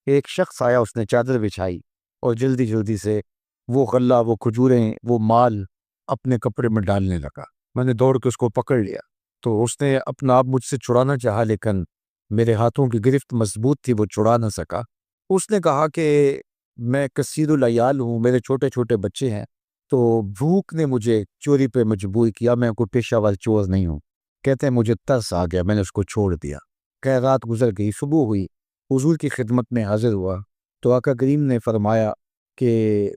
ایک شخص آیا، اس نے چادر بچھائی اور جلدی جلدی سے وہ غلہ، وہ کھجوریں، وہ مال اپنے کپڑے میں ڈالنے لگا۔ میں نے دوڑ کے اس کو پکڑ لیا، تو اس نے اپنا آپ مجھ سے چھڑانا چاہا، لیکن میرے ہاتھوں کی گرفت مضبوط تھی، وہ چھڑا نہ سکا۔ اس نے کہا کہ میں کثیر العیال ہوں، میرے چھوٹے چھوٹے بچے ہیں، تو بھوک نے مجھے چوری پہ مجبور کیا، میں کوئی پیشہ ور چور نہیں ہوں۔ کہتے ہیں مجھے ترس آ گیا، میں نے اس کو چھوڑ دیا۔ کہ رات گزر گئی، صبح ہوئی، حضور کی خدمت میں حاضر ہوا تو آقا کریم نے فرمایا کہ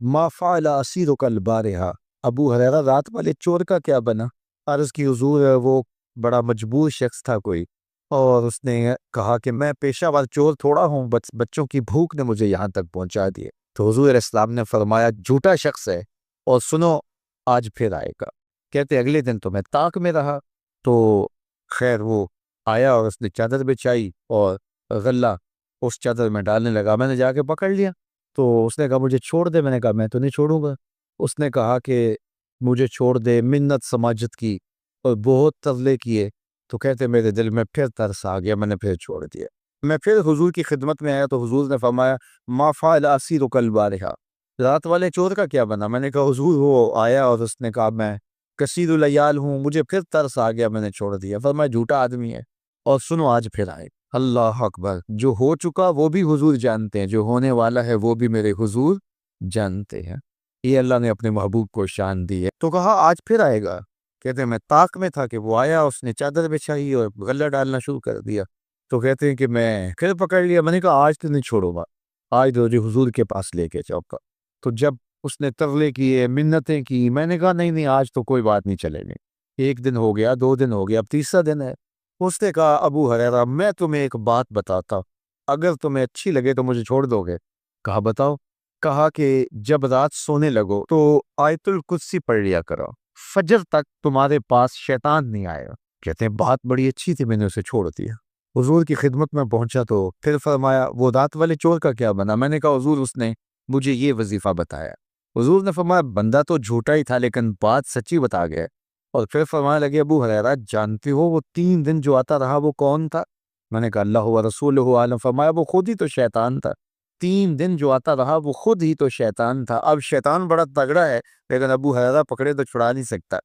ما فعل اسیرک البارحہ، ابو ہریرہ رات والے چور کا کیا بنا؟ عرض کی حضور وہ بڑا مجبور شخص تھا کوئی، اور اس نے کہا کہ میں پیشہ ور چور تھوڑا ہوں، بچوں کی بھوک نے مجھے یہاں تک پہنچا دیے۔ تو حضور علیہ السلام نے فرمایا جھوٹا شخص ہے، اور سنو آج پھر آئے گا۔ کہتے اگلے دن تو میں طاق میں رہا، تو خیر وہ آیا اور اس نے چادر بچھائی اور غلہ اس چادر میں ڈالنے لگا۔ میں نے جا کے پکڑ لیا، تو اس نے کہا مجھے چھوڑ دے۔ میں نے کہا میں تو نہیں چھوڑوں گا۔ اس نے کہا کہ مجھے چھوڑ دے، منت سماجت کی اور بہت ترلے کیے، تو کہتے میرے دل میں پھر ترس آ گیا، میں نے پھر چھوڑ دیا۔ میں پھر حضور کی خدمت میں آیا تو حضور نے فرمایا ما فعل اسیرک البارحہ، رات والے چور کا کیا بنا؟ میں نے کہا حضور وہ آیا اور اس نے کہا میں کثیر العیال ہوں، مجھے پھر ترس آ گیا، میں نے چھوڑ دیا۔ فرمایا جھوٹا آدمی ہے، اور سنو آج پھر آئے۔ اللہ اکبر! جو ہو چکا وہ بھی حضور جانتے ہیں، جو ہونے والا ہے وہ بھی میرے حضور جانتے ہیں۔ یہ اللہ نے اپنے محبوب کو شان دی ہے۔ تو کہا آج پھر آئے گا۔ کہتے ہیں میں طاق میں تھا کہ وہ آیا، اس نے چادر بچھائی اور غلہ ڈالنا شروع کر دیا۔ تو کہتے ہیں کہ میں پھر پکڑ لیا۔ میں نے کہا آج تو نہیں چھوڑوں گا، آج تو جو حضور کے پاس لے کے جاؤ گا۔ تو جب اس نے ترلے کیے، منتیں کی، میں نے کہا نہیں نہیں آج تو کوئی بات نہیں چلے گی۔ ایک دن ہو گیا، 2 دن ہو گیا، اب تیسرا دن ہے۔ اس نے کہا ابو ہریرہ میں تمہیں ایک بات بتاتا ہوں، اگر تمہیں اچھی لگے تو مجھے چھوڑ دو گے؟ کہا بتاؤ۔ کہا کہ جب رات سونے لگو تو آیت الکرسی پڑھ لیا کرو، فجر تک تمہارے پاس شیطان نہیں آئے گا۔ کہتے ہیں بات بڑی اچھی تھی، میں نے اسے چھوڑ دیا۔ حضور کی خدمت میں پہنچا تو پھر فرمایا وہ رات والے چور کا کیا بنا؟ میں نے کہا حضور اس نے مجھے یہ وظیفہ بتایا۔ حضور نے فرمایا بندہ تو جھوٹا ہی تھا لیکن بات سچی بتا گیا۔ اور پھر فرمانے لگے ابو ہریرہ جانتے ہو وہ 3 دن جو آتا رہا وہ کون تھا؟ میں نے کہا اللہ و رسولہ عالم۔ فرمایا وہ خود ہی تو شیطان تھا۔ 3 دن جو آتا رہا وہ خود ہی تو شیطان تھا۔ اب شیطان بڑا تگڑا ہے، لیکن ابو ہریرہ پکڑے تو چھڑا نہیں سکتا۔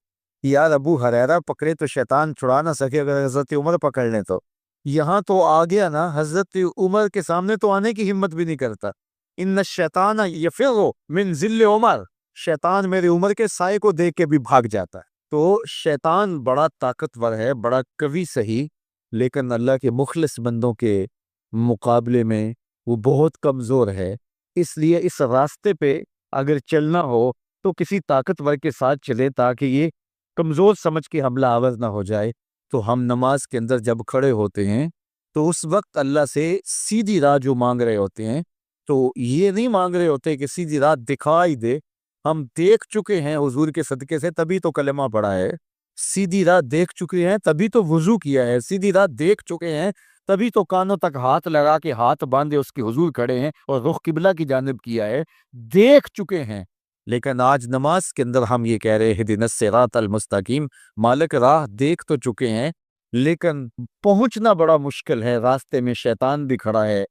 یار ابو ہریرہ پکڑے تو شیطان چھڑا نہ سکے، اگر حضرت عمر پکڑ لیں تو یہاں تو آ گیا نا، حضرت عمر کے سامنے تو آنے کی ہمت بھی نہیں کرتا۔ ان الشیطان یفر من ظل عمر، شیطان میرے عمر کے سائے کو دیکھ کے بھی بھاگ جاتا ہے۔ تو شیطان بڑا طاقتور ہے، بڑا قوی صحیح، لیکن اللہ کے مخلص بندوں کے مقابلے میں وہ بہت کمزور ہے۔ اس لیے اس راستے پہ اگر چلنا ہو تو کسی طاقتور کے ساتھ چلے تاکہ یہ کمزور سمجھ کے حملہ آور نہ ہو جائے۔ تو ہم نماز کے اندر جب کھڑے ہوتے ہیں تو اس وقت اللہ سے سیدھی راہ جو مانگ رہے ہوتے ہیں، تو یہ نہیں مانگ رہے ہوتے کہ سیدھی راہ دکھائی دے۔ ہم دیکھ چکے ہیں حضور کے صدقے سے، تبھی تو کلمہ پڑھا ہے۔ سیدھی راہ دیکھ چکے ہیں تبھی تو وضو کیا ہے۔ سیدھی راہ دیکھ چکے ہیں تبھی تو کانوں تک ہاتھ لگا کے ہاتھ باندھے اس کے حضور کھڑے ہیں اور رخ قبلہ کی جانب کیا ہے۔ دیکھ چکے ہیں، لیکن آج نماز کے اندر ہم یہ کہہ رہے ہیں اہدنا الصراط المستقیم، مالک راہ دیکھ تو چکے ہیں لیکن پہنچنا بڑا مشکل ہے۔ راستے میں شیطان بھی کھڑا ہے،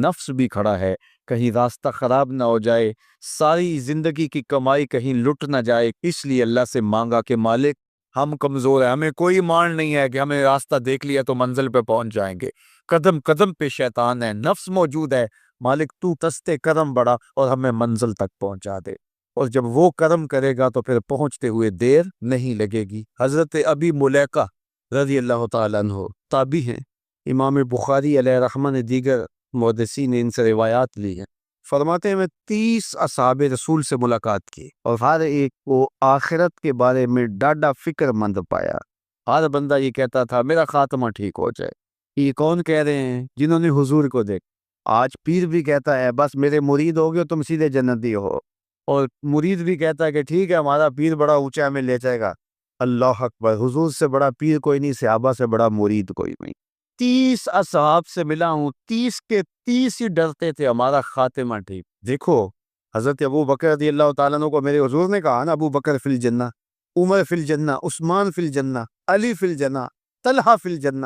نفس بھی کھڑا ہے، کہیں راستہ خراب نہ ہو جائے، ساری زندگی کی کمائی کہیں لٹ نہ جائے۔ اس لیے اللہ سے مانگا کہ مالک ہم کمزور ہیں، ہمیں کوئی مان نہیں ہے کہ ہمیں راستہ دیکھ لیا تو منزل پہ پہنچ جائیں گے۔ قدم قدم پہ شیطان ہے، نفس موجود ہے، مالک تو دستے کرم بڑا اور ہمیں منزل تک پہنچا دے۔ اور جب وہ کرم کرے گا تو پھر پہنچتے ہوئے دیر نہیں لگے گی۔ حضرت ابی ملیکہ رضی اللہ تعالیٰ عنہ تابعی ہیں، امام بخاری علیہ رحمہ نے دیگر محدثین نے ان سے روایات لی ہیں۔ فرماتے ہیں میں 30 اصحاب رسول سے ملاقات کی اور ہر ایک کو آخرت کے بارے میں ڈاڈا فکر مند پایا۔ ہر بندہ یہ کہتا تھا میرا خاتمہ ٹھیک ہو جائے۔ یہ کون کہہ رہے ہیں؟ جنہوں نے حضور کو دیکھ۔ آج پیر بھی کہتا ہے بس میرے مرید ہو گئے تم سیدھے جنتی ہو، اور مرید بھی کہتا ہے کہ ٹھیک ہے ہمارا پیر بڑا اونچا ہمیں لے جائے گا۔ اللہ اکبر! حضور سے بڑا پیر کوئی نہیں، صحابہ سے بڑا مرید کوئی نہیں۔ 30 اصحاب سے ملا ہوں، 30 کے 30 ہی ڈرتے تھے ہمارا خاتمہ ٹھیک۔ دیکھو حضرت ابو بکر رضی اللہ تعالیٰ عنہ کو میرے حضور نے کہا نا ابو بکر فی الجنہ، عمر فی الجنہ، عثمان فی الجنہ، علی فی الجنہ، طلحہ فی الجنہ،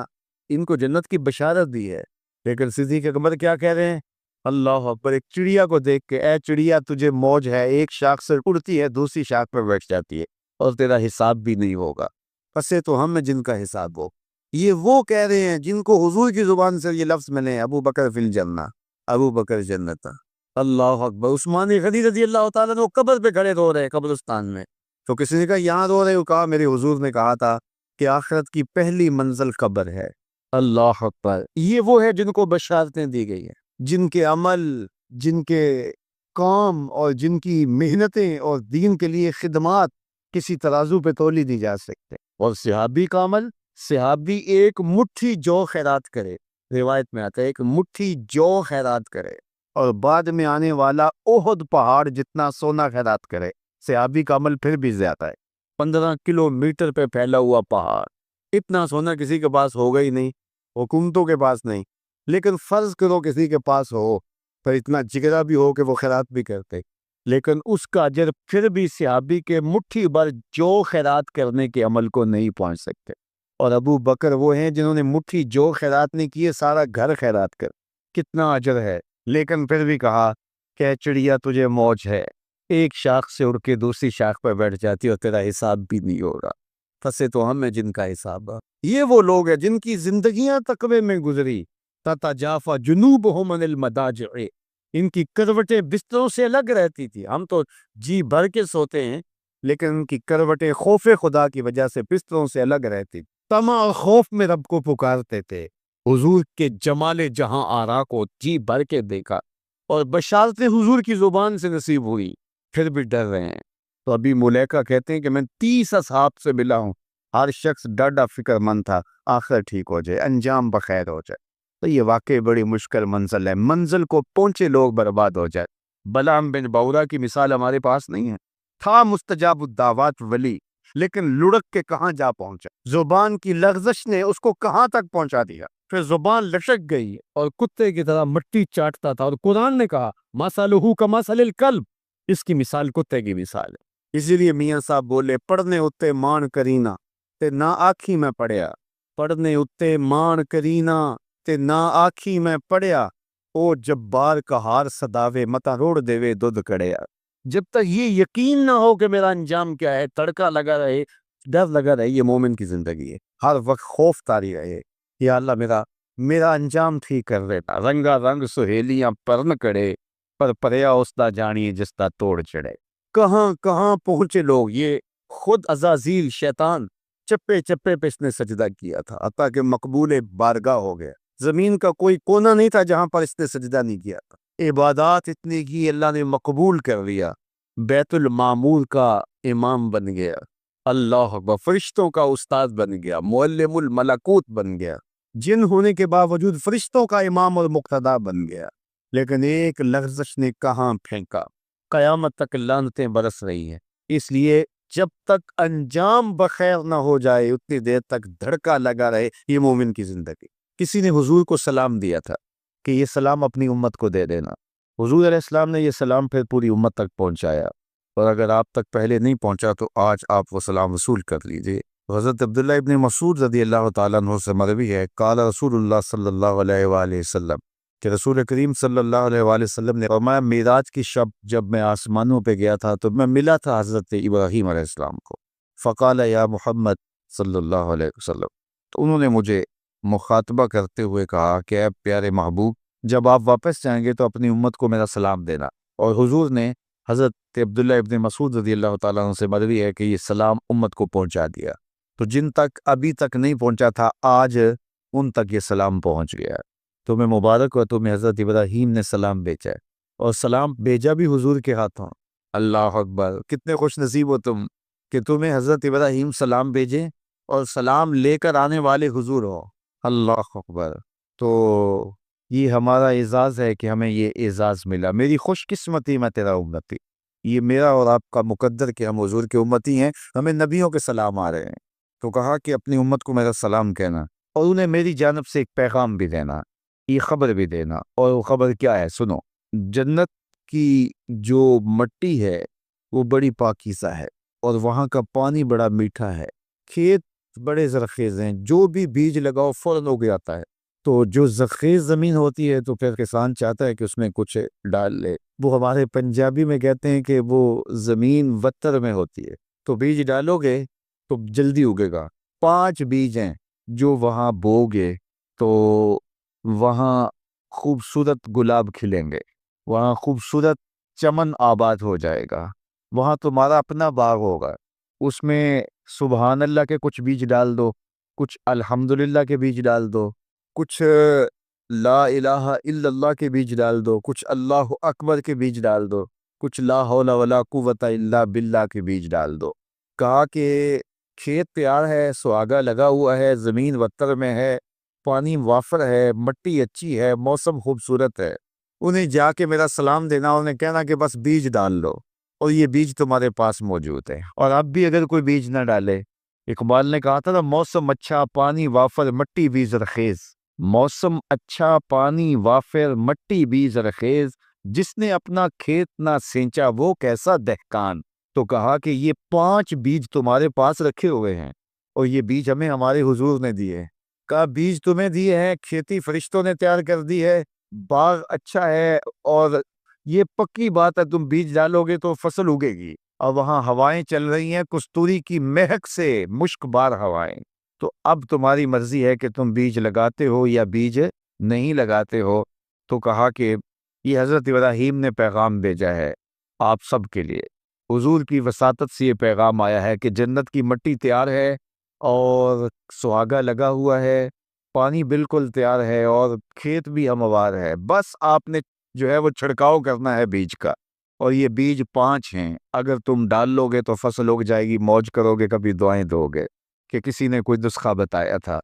ان کو جنت کی بشارت دی ہے۔ لیکن صدیق اکبر کیا کہہ رہے ہیں؟ اللہ اکبر، ایک چڑیا کو دیکھ کے، اے چڑیا تجھے موج ہے، ایک شاخ سے اڑتی ہے دوسری شاخ پہ بیٹھ جاتی ہے اور تیرا حساب بھی نہیں ہوگا، پسے تو ہم ہیں جن کا حساب ہو۔ یہ وہ کہہ رہے ہیں جن کو حضور کی زبان سے یہ لفظ ملے، ابو بکر فی الجنہ، ابو بکر جنت۔ اللہ اکبر۔ عثمان غنی رضی اللہ تعالیٰ نے قبر پہ کھڑے رو رہے ہیں قبرستان میں، تو کسی نے کہا یہاں رو رہے ہو؟ کہا میرے حضور نے کہا تھا کہ آخرت کی پہلی منزل قبر ہے۔ اللہ اکبر۔ یہ وہ ہے جن کو بشارتیں دی گئی ہیں، جن کے عمل، جن کے کام اور جن کی محنتیں اور دین کے لیے خدمات کسی ترازو پہ تولی نہیں جا سکتے۔ اور صحابی کا عمل، صحابی ایک مٹھی جو خیرات کرے، روایت میں آتا ہے ایک مٹھی جو خیرات کرے، اور بعد میں آنے والا احد پہاڑ جتنا سونا خیرات کرے۔ صحابی کا عمل پھر بھی زیادہ ہے، 15 کلومیٹر پہ پھیلا ہوا پہاڑ، اتنا سونا کسی کے پاس ہوگا ہی نہیں، حکومتوں کے پاس نہیں، لیکن فرض کرو کسی کے پاس ہو، پر اتنا جگرا بھی ہو کہ وہ خیرات بھی کرتے، لیکن اس کا اجر پھر بھی صحابی کے مٹھی بھر جو خیرات کرنے کے عمل کو نہیں پہنچ سکتے۔ اور ابو بکر وہ ہیں جنہوں نے مٹھی جو خیرات نہیں کیے، سارا گھر خیرات کر، کتنا اجر ہے۔ لیکن پھر بھی کہا کہ چڑیا تجھے موج ہے، ایک شاخ سے اڑ کے دوسری شاخ پر بیٹھ جاتی اور تیرا حساب بھی نہیں ہوگا، پھنسے تو ہم ہیں جن کا حساب ہے۔ یہ وہ لوگ ہیں جن کی زندگیاں تقوی میں گزری، تتجافا جنوبہم عن المضاجع، ان کی کروٹیں بستروں سے الگ رہتی تھی۔ ہم تو جی بھر کے سوتے ہیں، لیکن ان کی کروٹیں خوف خدا کی وجہ سے بستروں سے الگ رہتی تھی۔ طمع اور خوف میں رب کو پکارتے تھے، حضور کے جمال جہاں آرا کو جی بھر کے دیکھا، اور بشارتیں حضور کی زبان سے نصیب ہوئی، پھر بھی ڈر رہے ہیں۔ تو ابھی ملیکہ کہتے ہیں کہ میں 30 اصحاب سے ملا ہوں، ہر شخص ڈاڈا فکر مند تھا آخر ٹھیک ہو جائے، انجام بخیر ہو جائے۔ تو یہ واقعی بڑی مشکل منزل ہے، منزل کو پہنچے لوگ برباد ہو جائے۔ بلعام بن باورا کی مثال ہمارے پاس نہیں ہے، تھا مستجاب الدعوات ولی، لیکن لڑک کے کہاں جا پہنچا، زبان کی لغزش نے اس کو کہاں تک پہنچا دیا، پھر زبان لشک گئی اور کتے کی طرح مٹی چاٹتا تھا، اور قرآن نے کہا مثلہ کمثل الکلب، اس کی مثال کتے کی مثال ہے۔ اسی لیے میاں صاحب بولے پڑھنے اتے مان کرینا تے نہ آکھی میں پڑھیا، پڑھنے اتے مان کرینا تے نہ آکھی میں پڑھیا، او جبار کا ہار صداوے متا روڑ دیوے دودھ کڑیا۔ جب تک یہ یقین نہ ہو کہ میرا انجام کیا ہے، تڑکا لگا رہے، ڈر لگا رہے، یہ مومن کی زندگی ہے۔ ہر وقت خوف طاری رہے، یا اللہ میرا انجام ٹھیک کر دیتا۔ رنگا رنگ سہیلیاں پرن کڑے، پر پریا استا جانی جس دا توڑ چڑھے۔ کہاں کہاں پہنچے لوگ، یہ خود عزازیل شیطان چپے چپے پہ اس نے سجدہ کیا تھا، حتیٰ کہ مقبول بارگاہ ہو گیا۔ زمین کا کوئی کونا نہیں تھا جہاں پر اس نے سجدہ نہیں کیا تھا، عبادات اتنی کی اللہ نے مقبول کر لیا، بیت المعمور کا امام بن گیا، اللہ اکبر، فرشتوں کا استاد بن گیا، معلم الملکوت بن گیا، جن ہونے کے باوجود فرشتوں کا امام اور مقتدا بن گیا۔ لیکن ایک لغزش نے کہاں پھینکا، قیامت تک لعنتیں برس رہی ہیں۔ اس لیے جب تک انجام بخیر نہ ہو جائے اتنی دیر تک دھڑکا لگا رہے، یہ مومن کی زندگی۔ کسی نے حضور کو سلام دیا تھا کہ یہ سلام اپنی امت کو دے دینا، حضور علیہ السلام نے یہ سلام پھر پوری امت تک پہنچایا، اور اگر آپ تک پہلے نہیں پہنچا تو آج آپ وہ سلام وصول کر لیجئے۔ حضرت عبداللہ ابن مسعود رضی اللہ تعالیٰ عنہ سے مروی ہے، قال رسول اللہ صلی اللہ علیہ وآلہ وسلم، کہ رسول کریم صلی اللہ علیہ وآلہ وسلم نے فرمایا معراج کی شب جب میں آسمانوں پہ گیا تھا تو میں ملا تھا حضرت ابراہیم علیہ السلام کو، فقال یا محمد صلی اللہ علیہ وسلم، تو انہوں نے مجھے مخاطبہ کرتے ہوئے کہا کہ اے پیارے محبوب، جب آپ واپس جائیں گے تو اپنی امت کو میرا سلام دینا۔ اور حضور نے حضرت عبداللہ ابن مسعود رضی اللہ تعالیٰ عنہ سے مروی ہے کہ یہ سلام امت کو پہنچا دیا، تو جن تک ابھی تک نہیں پہنچا تھا آج ان تک یہ سلام پہنچ گیا۔ تمہیں مبارک ہو، تمہیں حضرت ابراہیم نے سلام بھیجا ہے، اور سلام بھیجا بھی حضور کے ہاتھوں۔ اللہ اکبر، کتنے خوش نصیب ہو تم کہ تمہیں حضرت ابراہیم سلام بھیجیں اور سلام لے کر آنے والے حضور ہو۔ اللہ اکبر۔ تو یہ ہمارا اعزاز ہے کہ ہمیں یہ اعزاز ملا، میری خوش قسمتی میں تیرا امتی، یہ میرا اور آپ کا مقدر کہ ہم حضور کے امتی ہیں، ہمیں نبیوں کے سلام آ رہے ہیں، تو کہا کہ اپنی امت کو میرا سلام کہنا اور انہیں میری جانب سے ایک پیغام بھی دینا، یہ خبر بھی دینا۔ اور وہ خبر کیا ہے؟ سنو، جنت کی جو مٹی ہے وہ بڑی پاکیزہ ہے، اور وہاں کا پانی بڑا میٹھا ہے، کھیت بڑے زرخیز ہیں، جو بھی بیج لگاؤ فوراً اگ جاتا ہے، تو جو زرخیز زمین ہوتی ہے تو پھر کسان چاہتا ہے کہ اس میں کچھ ڈال لے. وہ ہمارے پنجابی میں کہتے ہیں کہ وہ زمین وتر میں ہوتی ہے، تو بیج ڈالو گے تو جلدی اگے گا. 5 بیج ہیں جو وہاں بو گے تو وہاں خوبصورت گلاب کھلیں گے، وہاں خوبصورت چمن آباد ہو جائے گا، وہاں تمہارا اپنا باغ ہوگا. اس میں سبحان اللہ کے کچھ بیج ڈال دو، کچھ الحمدللہ کے بیج ڈال دو، کچھ لا الہ الا اللہ کے بیج ڈال دو، کچھ اللہ اکبر کے بیج ڈال دو، کچھ لا حول ولا قوت الا باللہ کے بیج ڈال دو. کہا کہ کھیت تیار ہے، سہاگا لگا ہوا ہے، زمین وتر میں ہے، پانی وافر ہے، مٹی اچھی ہے، موسم خوبصورت ہے. انہیں جا کے میرا سلام دینا، انہیں کہنا کہ بس بیج ڈال لو اور یہ بیج تمہارے پاس موجود ہے. اور اب بھی اگر کوئی بیج نہ ڈالے، اقبال نے کہا تھا نا، موسم اچھا پانی وافر مٹی بھی زرخیز. موسم اچھا پانی وافر مٹی بھی زرخیز، جس نے اپنا کھیت نہ سینچا وہ کیسا دہقان. تو کہا کہ یہ 5 بیج تمہارے پاس رکھے ہوئے ہیں اور یہ بیج ہمیں ہمارے حضور نے دیے. کہا بیج تمہیں دیے ہیں، کھیتی فرشتوں نے تیار کر دی ہے، باغ اچھا ہے، اور یہ پکی بات ہے تم بیج ڈالو گے تو فصل اگے گی. اور وہاں ہوائیں چل رہی ہیں کستوری کی مہک سے، مشک بار ہوائیں. تو اب تمہاری مرضی ہے کہ تم بیج لگاتے ہو یا بیج نہیں لگاتے ہو. تو کہا کہ یہ حضرت ابراہیم نے پیغام بھیجا ہے آپ سب کے لیے. حضور کی وساطت سے یہ پیغام آیا ہے کہ جنت کی مٹی تیار ہے اور سہاگا لگا ہوا ہے، پانی بالکل تیار ہے اور کھیت بھی ہموار ہے. بس آپ نے جو ہے وہ چھڑکاؤ کرنا ہے بیج کا. اور یہ بیج 5 ہیں، اگر تم ڈال لو گے تو فصل اگ جائے گی. موج کرو گے، کبھی دعائیں دو گے کہ کسی نے کوئی نسخہ بتایا تھا.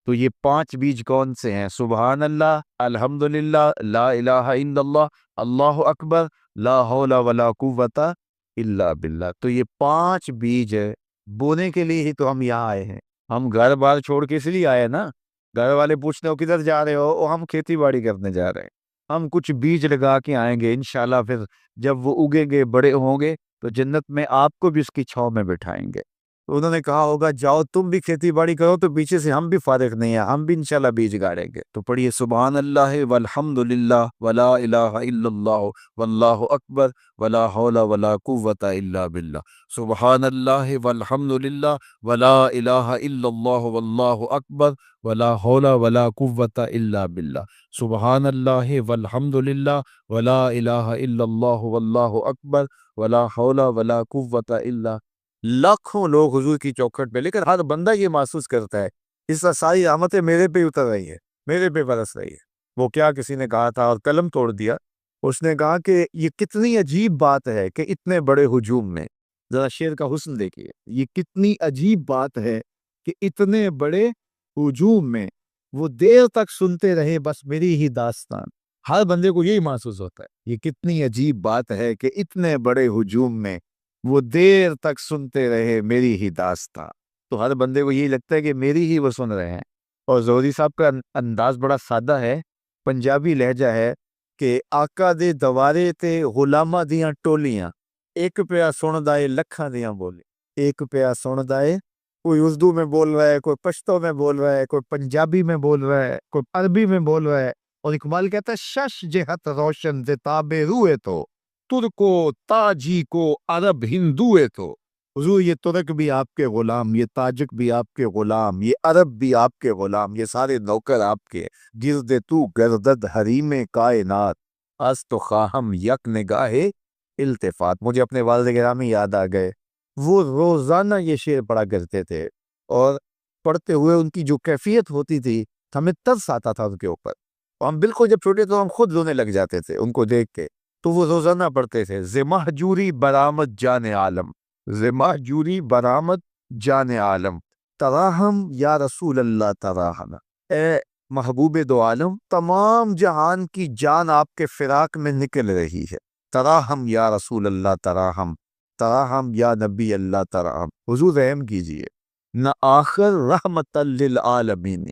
تو یہ 5 بیج کون سے ہیں؟ سبحان اللہ، الحمدللہ، لا الہ الا اللہ، اللہ اکبر، لا حول ولا قوت الا باللہ. تو یہ 5 بیج بونے کے لیے ہی تو ہم یہاں آئے ہیں. ہم گھر بار چھوڑ کے اس لیے آئے نا. گھر والے پوچھتے ہو کدھر جا رہے ہو، ہم کھیتی باڑی کرنے جا رہے ہیں. ہم کچھ بیج لگا کے آئیں گے انشاءاللہ. پھر جب وہ اگیں گے، بڑے ہوں گے، تو جنت میں آپ کو بھی اس کی چھاؤں میں بٹھائیں گے. تو انہوں نے کہا ہوگا جاؤ تم بھی کھیتی باڑی کرو، تو پیچھے سے ہم بھی فارغ نہیں ہیں، ہم بھی انشاءاللہ بیج گاڑیں گے. تو پڑھیے سبحان اللہ والحمدللہ ولا الہ الا اللہ واللہ اکبر ولا حول ولا قوت الا باللہ. سبحان اللہ والحمدللہ ولا الہ الا اللہ واللہ اکبر ولا حول ولا قوت الا باللہ. سبحان اللہ والحمدللہ ولا الہ الا اللہ واللہ اکبر ولا حول ولا قوت الا. لاکھوں لوگ حضور کی چوکھٹ پہ، لیکن ہر بندہ یہ محسوس کرتا ہے اس کا ساری رحمتیں میرے پہ اتر رہی ہے، میرے پہ برس رہی ہے. وہ کیا کسی نے کہا تھا اور قلم توڑ دیا. اس نے کہا کہ یہ کتنی عجیب بات ہے کہ اتنے بڑے ہجوم میں، ذرا شعر کا حسن دیکھیے، یہ کتنی عجیب بات ہے کہ اتنے بڑے ہجوم میں وہ دیر تک سنتے رہے بس میری ہی داستان. ہر بندے کو یہی محسوس ہوتا ہے، یہ کتنی عجیب بات ہے کہ اتنے بڑے ہجوم میں وہ دیر تک سنتے رہے میری ہی داستان. تو ہر بندے کو یہی لگتا ہے کہ میری ہی وہ سن رہے ہیں. اور زہری صاحب کا انداز بڑا سادہ ہے، پنجابی لہجہ ہے کہ آقا دے دوارے تے غلامہ دیاں ٹولیاں، ایک پیا سن دائے لکھاں دیاں بولی. ایک پیا سن دائے، کوئی اردو میں بول رہا ہے، کوئی پشتو میں بول رہا ہے، کوئی پنجابی میں بول رہا ہے، کوئی عربی میں بول رہا ہے. اور اقبال کہتا ہے شش جہت روشن زتاب روئے تو ترکو تاجی کو عرب ہندوئے تو. حضور یہ ترک بھی آپ کے غلام، یہ تاجک بھی آپ کے غلام، یہ عرب بھی آپ کے غلام، یہ سارے نوکر آپ کے. گرد تو گردد حریم کائنات، از تو خواہم یک نگاہ التفات. مجھے اپنے والد گرامی یاد آ گئے، وہ روزانہ یہ شعر پڑھا کرتے تھے، اور پڑھتے ہوئے ان کی جو کیفیت ہوتی تھی ہمیں ترس آتا تھا ان کے اوپر. اور ہم بالکل جب چھوٹے تو ہم خود رونے لگ جاتے تھے ان کو دیکھ کے. تو وہ روزانہ پڑھتے تھے ز مہجوری برآمد جان عالم، ز مہجوری برآمد جان عالم، تراہم یا رسول اللہ تراہم. اے محبوب دو عالم، تمام جہان کی جان آپ کے فراق میں نکل رہی ہے. تراہم یا رسول اللہ تراہم، تراہم یا نبی اللہ تراہم. حضور رحم کیجئے. نہ آخر رحمت للعالمین،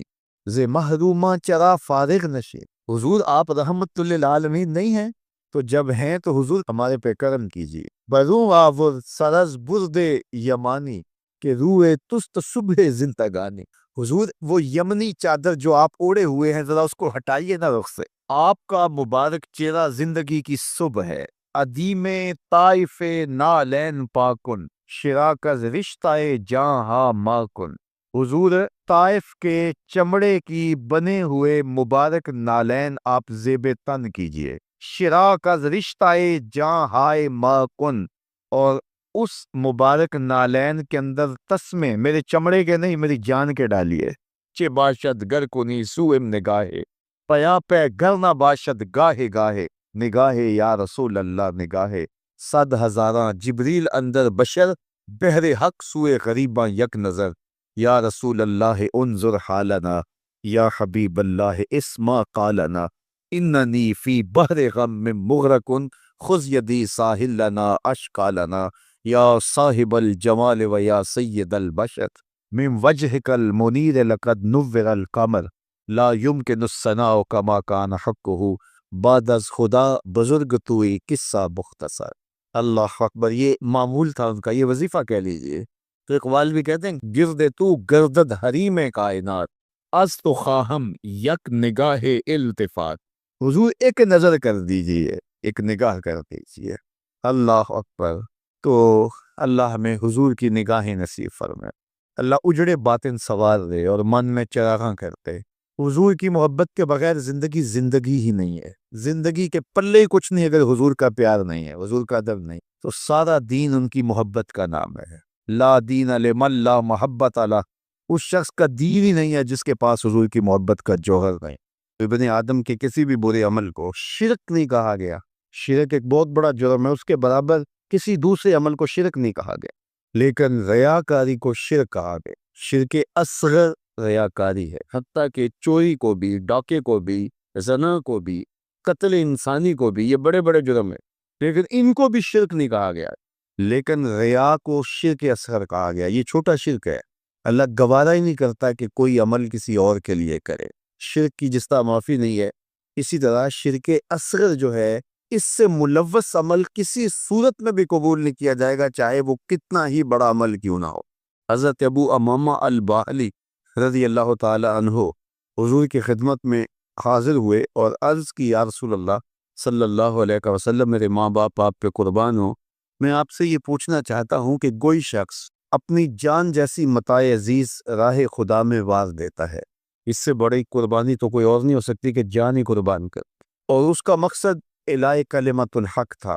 ز محرومہ چرا فارغ نشے. حضور آپ رحمت للعالمین نہیں ہیں، تو جب ہیں تو حضور ہمارے پہ کرم کیجیے. بروں آور سرز برد یمانی، کہ روئے تست صبح زندگانی. حضور وہ یمنی چادر جو آپ اوڑے ہوئے ہیں ذرا اس کو ہٹائیے نا رخ سے. آپ کا مبارک چہرہ زندگی کی صبح ہے. ادیم طائف نالین پاکن شراکز رشتہ جہاں ماکن. حضور طائف کے چمڑے کی بنے ہوئے مبارک نالین آپ زیب تن کیجئے. شراکز رشتہ جہاں ماکن، اور اس مبارک نالین کے اندر تسمے میرے چمڑے کے نہیں میری جان کے ڈالیے. چے باشد گر کنی سوئم نگاہے پیا پہ گر نہ باشد گاہے گاہے نگاہے یا رسول اللہ نگاہے. 100,000 جبریل اندر بشر بہر حق سوئے غریباں یک نظر. یا رسول اللہ انظر حالنا یا حبیب اللہ اسما قالنا اننی فی بحر غم من مغرقن خذ یدی ساحل لنا اشکالنا. یا صاحب الجمال و یا سید البشر من وجهک المنیر لقد نور القمر لا یمکن الثناء کما کان حقہ بعد از خدا بزرگ توئی قصہ مختصر. اللہ اکبر. یہ معمول تھا ان کا، یہ وظیفہ کہہ لیجئے. تو اقبال بھی کہتے ہیں گرد تو گردد حریم کائنات از تو خواہم یک نگاہ التفات. حضور ایک نظر کر دیجئے، ایک نگاہ کر دیجئے. اللہ اکبر. تو اللہ ہمیں حضور کی نگاہیں نصیب فرمائے. اللہ اجڑے باطن سوار دے اور من میں چراغاں کرتے. حضور کی محبت کے بغیر زندگی زندگی ہی نہیں ہے. زندگی کے پلے کچھ نہیں اگر حضور کا پیار نہیں ہے، حضور کا ادب نہیں، تو سارا دین ان کی محبت کا نام ہے. لا دین لمن لا محبت علی. اس شخص کا دین ہی نہیں ہے جس کے پاس حضور کی محبت کا جوہر نہیں. ابن آدم کے کسی بھی برے عمل کو شرک نہیں کہا گیا. شرک ایک بہت بڑا جرم ہے، اس کے برابر کسی دوسرے عمل کو شرک نہیں کہا گیا. لیکن ریاکاری کو شرک کہا گیا. شرک اصغر ریاکاری ہے. حتیٰ کہ چوری کو بھی، ڈاکے کو بھی، زنا کو بھی، قتل انسانی کو بھی، یہ بڑے بڑے جرم ہیں، لیکن ان کو بھی شرک نہیں کہا گیا. لیکن ریا کو شرک اصغر کہا گیا. یہ چھوٹا شرک ہے. اللہ گوارا ہی نہیں کرتا کہ کوئی عمل کسی اور کے لیے کرے. شرک کی جس طرح معافی نہیں ہے، اسی طرح شرک اصغر جو ہے اس سے ملوث عمل کسی صورت میں بھی قبول نہیں کیا جائے گا، چاہے وہ کتنا ہی بڑا عمل کیوں نہ ہو. حضرت ابو امامہ الباہلی رضی اللہ تعالی عنہ حضور کی خدمت میں حاضر ہوئے اور عرض کی یا رسول اللہ صلی اللہ علیہ وسلم میرے ماں باپ آپ پہ قربان ہوں، میں آپ سے یہ پوچھنا چاہتا ہوں کہ کوئی شخص اپنی جان جیسی متاع عزیز راہ خدا میں وار دیتا ہے، اس سے بڑی قربانی تو کوئی اور نہیں ہو سکتی کہ جان ہی قربان کر. اور اس کا مقصد اعلاء کلمت الحق تھا،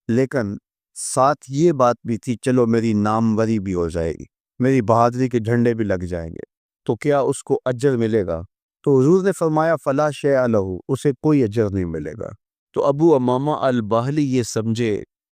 لیکن ساتھ یہ بات بھی تھی چلو میری ناموری بھی ہو جائے گی، میری بہادری کے جھنڈے بھی لگ جائیں گے، تو کیا اس کو اجر ملے گا؟ تو حضور نے فرمایا فلا شیء لہ، اسے کوئی اجر نہیں ملے گا. تو ابو امامہ الباہلی یہ سمجھے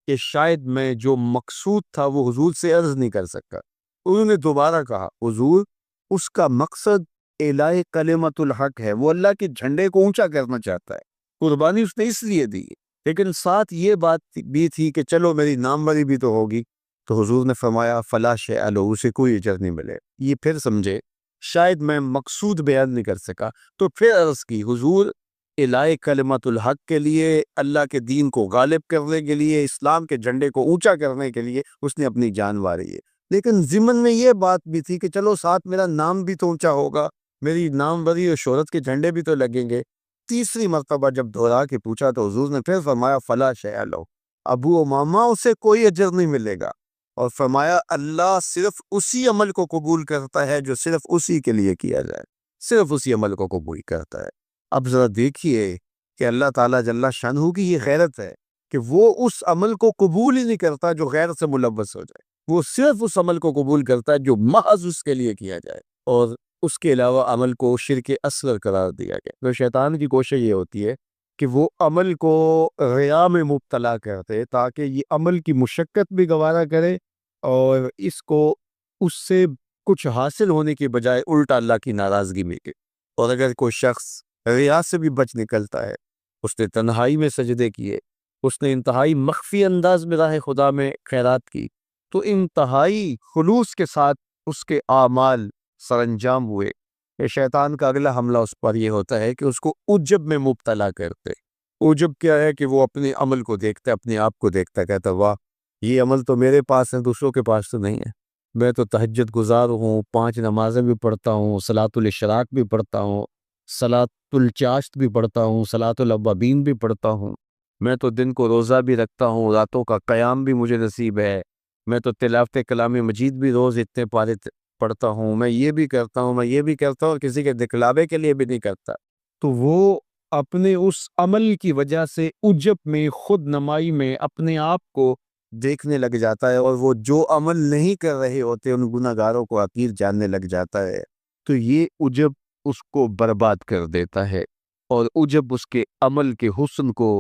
کہ شاید میں جو مقصود تھا وہ حضور سے عرض نہیں کر سکا. انہوں نے دوبارہ کہا حضور اس کا مقصد اعلاء کلمت الحق ہے، وہ اللہ کے جھنڈے کو اونچا کرنا چاہتا ہے. قربانی اس نے اس لیے دی، لیکن ساتھ یہ بات بھی تھی کہ چلو میری ناموری بھی تو ہوگی. تو حضور نے فرمایا فلا شیء لہ، اسے کوئی اجر نہیں ملے. یہ پھر سمجھے شاید میں مقصود بیان نہیں کر سکا، تو پھر عرض کی حضور اعلاء کلمت الحق کے لیے، اللہ کے دین کو غالب کرنے کے لیے، اسلام کے جھنڈے کو اونچا کرنے کے لیے اس نے اپنی جان واری ہے. لیکن ضمن میں یہ بات بھی تھی کہ چلو ساتھ میرا نام بھی تو اونچا ہوگا، میری ناموری اور شہرت کے جھنڈے بھی تو لگیں گے. تیسری مرتبہ جب دہرا کے پوچھا تو حضور نے پھر فرمایا فلا شیء لہ، ابو امامہ اسے کوئی اجر نہیں ملے گا. اور فرمایا اللہ صرف اسی عمل کو قبول کرتا ہے جو صرف اسی کے لیے کیا جائے، صرف اسی عمل کو قبول کرتا ہے. اب ذرا دیکھیے کہ اللہ تعالیٰ جل شانہ کی یہ غیرت ہے کہ وہ اس عمل کو قبول ہی نہیں کرتا جو غیر سے ملوث ہو جائے. وہ صرف اس عمل کو قبول کرتا ہے جو محض اس کے لیے کیا جائے، اور اس کے علاوہ عمل کو شرک اصغر قرار دیا گیا. تو شیطان کی کوشش یہ ہوتی ہے کہ وہ عمل کو ریا میں مبتلا کرتے تاکہ یہ عمل کی مشقت بھی گوارا کرے اور اس کو اس سے کچھ حاصل ہونے کی بجائے الٹا اللہ کی ناراضگی ملے. اور اگر کوئی شخص ریا سے بھی بچ نکلتا ہے، اس نے تنہائی میں سجدے کیے، اس نے انتہائی مخفی انداز میں راہ خدا میں خیرات کی، تو انتہائی خلوص کے ساتھ اس کے اعمال سر انجام ہوئے. کہ شیطان کا اگلا حملہ اس پر یہ ہوتا ہے کہ اس کو عجب میں مبتلا کرتے. عجب کیا ہے کہ وہ اپنے عمل کو دیکھتا ہے، اپنے آپ کو دیکھتا ہے، کہتا ہے واہ یہ عمل تو میرے پاس ہے، دوسروں کے پاس تو نہیں ہے. میں تو تہجد گزار ہوں، 5 نمازیں بھی پڑھتا ہوں، صلاۃ الاشراق بھی پڑھتا ہوں، صلاۃ الچاشت بھی پڑھتا ہوں، صلاۃ الاوابین بھی پڑھتا ہوں۔ میں تو دن کو روزہ بھی رکھتا ہوں، راتوں کا قیام بھی مجھے نصیب ہے۔ میں تو تلاوت کلام مجید بھی روز اتنے پارے پڑھتا ہوں، میں یہ بھی کرتا ہوں، میں یہ بھی کرتا ہوں، اور کسی کے دکھلاوے کے لیے بھی نہیں کرتا۔ تو وہ اپنے اس عمل کی وجہ سے عجب میں، خود نمائی میں اپنے آپ کو دیکھنے لگ جاتا ہے، اور وہ جو عمل نہیں کر رہے ہوتے ان گناہ گاروں کو حقیر جاننے لگ جاتا ہے۔ تو یہ عجب اس کو برباد کر دیتا ہے، اور عجب اس کے عمل کے حسن کو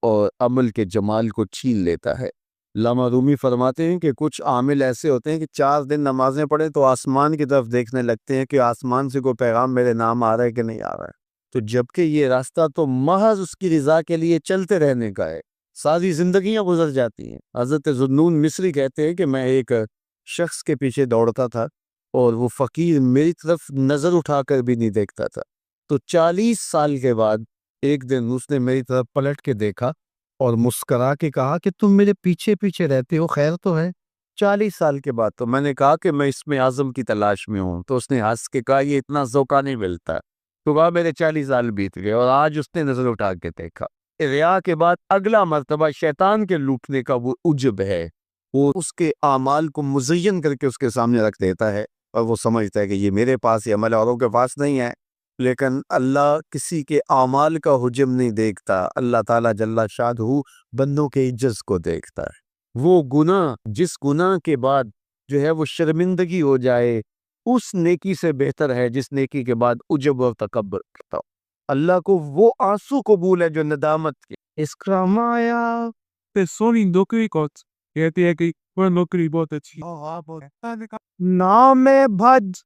اور عمل کے جمال کو چھین لیتا ہے۔ علامہ رومی فرماتے ہیں کہ کچھ عامل ایسے ہوتے ہیں کہ 4 دن نمازیں پڑھیں تو آسمان کی طرف دیکھنے لگتے ہیں کہ آسمان سے کوئی پیغام میرے نام آ رہا ہے کہ نہیں آ رہا ہے، تو جبکہ یہ راستہ تو محض اس کی رضا کے لیے چلتے رہنے کا ہے، ساری زندگیاں گزر جاتی ہیں۔ حضرت ذوالنون مصری کہتے ہیں کہ میں ایک شخص کے پیچھے دوڑتا تھا اور وہ فقیر میری طرف نظر اٹھا کر بھی نہیں دیکھتا تھا، تو 40 سال کے بعد ایک دن اس نے میری طرف پلٹ کے دیکھا اور مسکرا کے کہا کہ تم میرے پیچھے پیچھے رہتے ہو، خیر تو ہے؟ 40 سال کے بعد تو میں نے کہا کہ میں اس میں اعظم کی تلاش میں ہوں، تو اس نے ہنس کے کہا یہ اتنا ذوقہ نہیں ملتا۔ تو کہا میرے 40 سال بیت گئے اور آج اس نے نظر اٹھا کے دیکھا۔ ریا کے بعد اگلا مرتبہ شیطان کے لوٹنے کا وہ عجب ہے، وہ اس کے اعمال کو مزین کر کے اس کے سامنے رکھ دیتا ہے، اور وہ سمجھتا ہے کہ یہ میرے پاس، یہ عمل اوروں کے پاس نہیں ہے۔ لیکن اللہ کسی کے اعمال کا حجم نہیں دیکھتا، اللہ تعالیٰ جل شانہ بندوں کے عجز کو دیکھتا ہے۔ وہ گناہ، جس گناہ کے بعد جو ہے وہ شرمندگی ہو جائے، اس نیکی سے بہتر ہے جس نیکی کے بعد عجب اور تکبر کرتا ہو۔ اللہ کو وہ آنسو قبول ہے جو ندامت کے۔ اس کا مایا سونی نوکری کو کہتے ہیں کہ وہ نوکری بہت اچھی نام بھج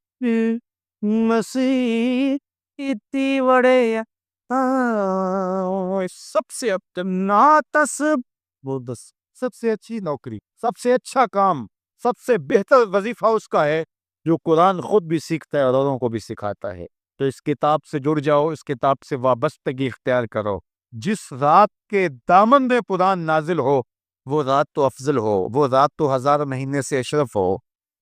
مسیح اتنی بڑے سب سے سب سے اچھی نوکری، سب سے اچھا کام، سب سے بہتر وظیفہ اس کا ہے جو قرآن خود بھی سیکھتا ہے اور اوروں کو بھی سکھاتا ہے۔ تو اس کتاب سے جڑ جاؤ، اس کتاب سے وابستگی اختیار کرو۔ جس رات کے دامن میں قرآن نازل ہو وہ رات تو افضل ہو، وہ رات تو 1000 مہینے سے اشرف ہو۔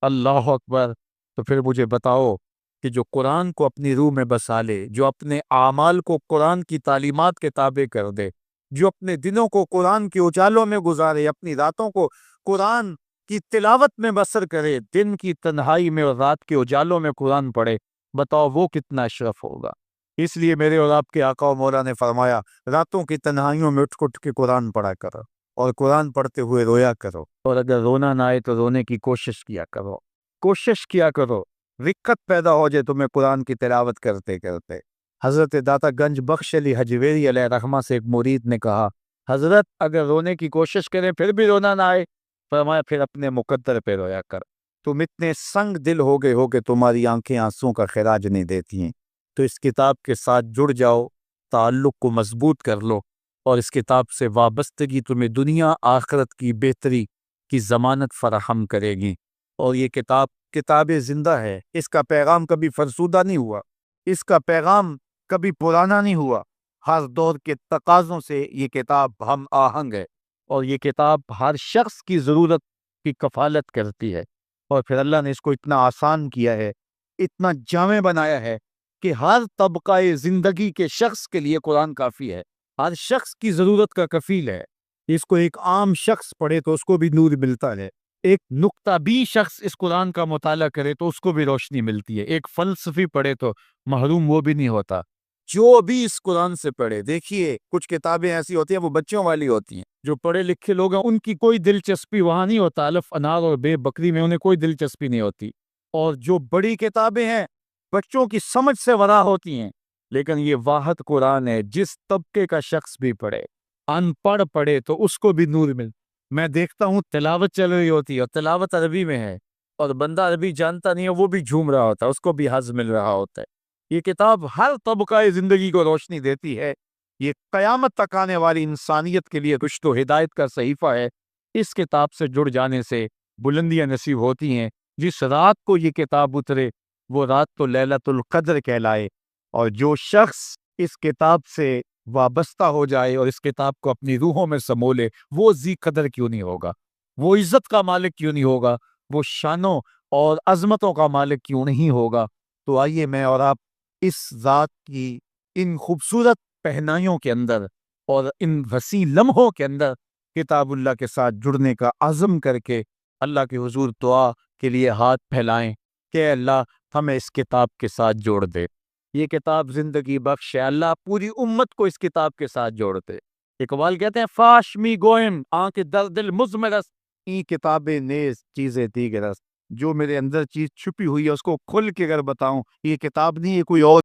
اللہ اکبر۔ تو پھر مجھے بتاؤ کہ جو قرآن کو اپنی روح میں بسا لے، جو اپنے اعمال کو قرآن کی تعلیمات کے تابع کر دے، جو اپنے دنوں کو قرآن کے اجالوں میں گزارے، اپنی راتوں کو قرآن کی تلاوت میں بسر کرے، دن کی تنہائی میں اور رات کے اجالوں میں قرآن پڑھے، بتاؤ وہ کتنا اشرف ہوگا۔ اس لیے میرے اور آپ کے آقا و مولا نے فرمایا راتوں کی تنہائیوں میں اٹھ کے قرآن پڑھا کرو، اور قرآن پڑھتے ہوئے رویا کرو، اور اگر رونا نہ آئے تو رونے کی کوشش کیا کرو، کوشش کیا کرو۔ رکت پیدا ہو جائے تمہیں قرآن کی تلاوت کرتے کرتے۔ حضرت داتا گنج بخش علی حجویری علیہ رحمہ سے ایک مرید نے کہا حضرت اگر رونے کی کوشش کریں پھر بھی رونا نہ آئے، فرمایا پھر اپنے مقدر پہ رویا کر، تم اتنے سنگ دل ہو گئے ہو کہ تمہاری آنکھیں آنسوں کا خراج نہیں دیتی ہیں۔ تو اس کتاب کے ساتھ جڑ جاؤ، تعلق کو مضبوط کر لو، اور اس کتاب سے وابستگی تمہیں دنیا آخرت کی بہتری کی ضمانت فراہم کرے گی۔ اور یہ کتاب زندہ ہے، اس کا پیغام کبھی فرسودہ نہیں ہوا، اس کا پیغام کبھی پرانا نہیں ہوا، ہر دور کے تقاضوں سے یہ کتاب ہم آہنگ ہے، اور یہ کتاب ہر شخص کی ضرورت کی کفالت کرتی ہے۔ اور پھر اللہ نے اس کو اتنا آسان کیا ہے، اتنا جامع بنایا ہے کہ ہر طبقہ زندگی کے شخص کے لیے قرآن کافی ہے، ہر شخص کی ضرورت کا کفیل ہے۔ اس کو ایک عام شخص پڑھے تو اس کو بھی نور ملتا ہے، ایک نقطہ بھی شخص اس قرآن کا مطالعہ کرے تو اس کو بھی روشنی ملتی ہے، ایک فلسفی پڑھے تو محروم وہ بھی نہیں ہوتا۔ جو بھی اس قرآن سے پڑھے، دیکھیے کچھ کتابیں ایسی ہوتی ہیں وہ بچوں والی ہوتی ہیں، جو پڑھے لکھے لوگ ہیں ان کی کوئی دلچسپی وہاں نہیں ہوتا، الف انار اور بے بکری میں انہیں کوئی دلچسپی نہیں ہوتی، اور جو بڑی کتابیں ہیں بچوں کی سمجھ سے ورا ہوتی ہیں، لیکن یہ واحد قرآن ہے، جس طبقے کا شخص بھی پڑھے، ان پڑھ پڑھے تو اس کو بھی نور مل۔ میں دیکھتا ہوں تلاوت چل رہی ہوتی ہے اور تلاوت عربی میں ہے، اور بندہ عربی جانتا نہیں ہے، وہ بھی جھوم رہا ہوتا ہے، اس کو بھی حظ مل رہا ہوتا ہے۔ یہ کتاب ہر طبقہ زندگی کو روشنی دیتی ہے، یہ قیامت تک آنے والی انسانیت کے لیے رشد و ہدایت کا صحیفہ ہے۔ اس کتاب سے جڑ جانے سے بلندیاں نصیب ہوتی ہیں۔ جس رات کو یہ کتاب اترے وہ رات تو لیلۃ القدر کہلائے، اور جو شخص اس کتاب سے وابستہ ہو جائے اور اس کتاب کو اپنی روحوں میں سمولے، وہ ذی قدر کیوں نہیں ہوگا، وہ عزت کا مالک کیوں نہیں ہوگا، وہ شان و اور عظمتوں کا مالک کیوں نہیں ہوگا؟ تو آئیے میں اور آپ اس ذات کی ان خوبصورت پہنائیوں کے اندر اور ان وسیع لمحوں کے اندر کتاب اللہ کے ساتھ جڑنے کا عزم کر کے اللہ کے حضور دعا کے لیے ہاتھ پھیلائیں کہ اے اللہ ہمیں اس کتاب کے ساتھ جوڑ دے. یہ کتاب زندگی بخش ہے. اللہ پوری امت کو اس کتاب کے ساتھ جوڑ دے. اقبال کہتے ہیں فاش می گوئم آنکھ در دل مزمرس ای کتاب نیز چیزیں دیگرس. جو میرے اندر چیز چھپی ہوئی ہے اس کو کھل کے اگر بتاؤں، یہ کتاب نہیں، یہ کوئی اور